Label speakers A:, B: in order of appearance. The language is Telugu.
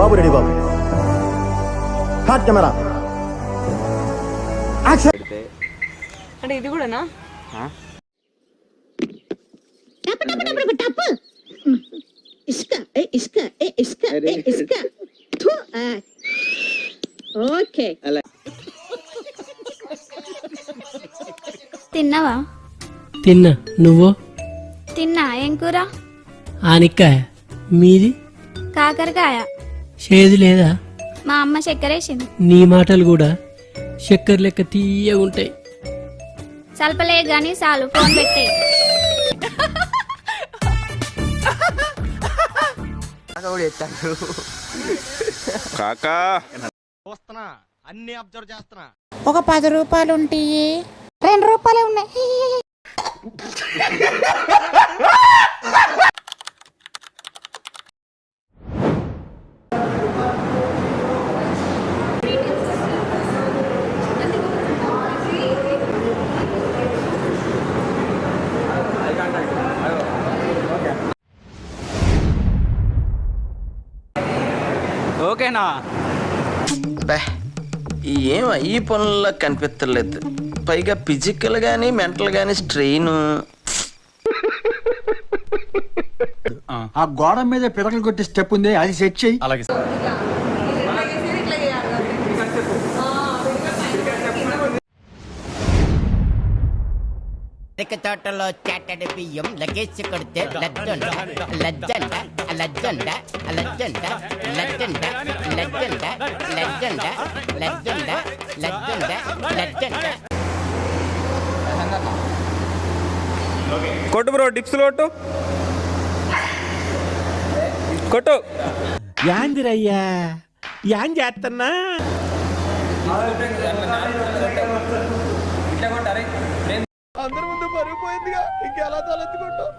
A: బాబు రెడీ బాబు. హాట్ కెమెరా యాక్షన్.
B: అంటే ఇది కూడానా?
C: ఇసుక ఇసుక ఇసుక ఇసుక. ఓకే.
D: తిన్నావా?
E: తిన్నా. నువ్వు?
D: తిన్నా. ఏం కూర?
E: ఆనిక్కాయ. మీది?
D: కాకరకాయ.
E: చేదు లేదా?
D: మా అమ్మ చక్కెరేసింది.
E: నీ మాటలు కూడా చక్కెర లెక్క తీయగా ఉంటాయి.
D: సల్పలే గాని చాలు, ఫోన్ పెట్టే.
F: కాకా
G: అన్ని అబ్జర్వ్ చేస్తున్నా.
H: ఒక 10 రూపాయలు ఉంటాయి. 2 రూపాయలే ఉన్నాయి.
G: ఓకేనా?
I: ఏం ఈ పనుల్లో కనిపించలేదు. పైగా ఫిజికల్ గానీ మెంటల్ గానీ స్ట్రెయిన్.
A: ఆ గోడ మీద పిడకలు కొట్టి స్టెప్ ఉంది, అది సెట్ చెయ్యి.
G: అలాగే
H: తోటలో చాటడి బియ్యం లగేసి కొడితే లజ్జండ లజ్జండ లజ్జండ లజ్జండ లజ్జండ లజ్జండ లజ్జండ లజ్జండ లజ్జండ లజ్జండ.
F: కొట్టు బ్రో, డిప్స్ కొట్టు కొట్టు.
E: యాందిరయ్యా, యాన్ చేస్తున్నా.
G: అందరి ముందు పరుగు పోయిందిగా, ఇంకెలా తలెత్తుకుంటాం?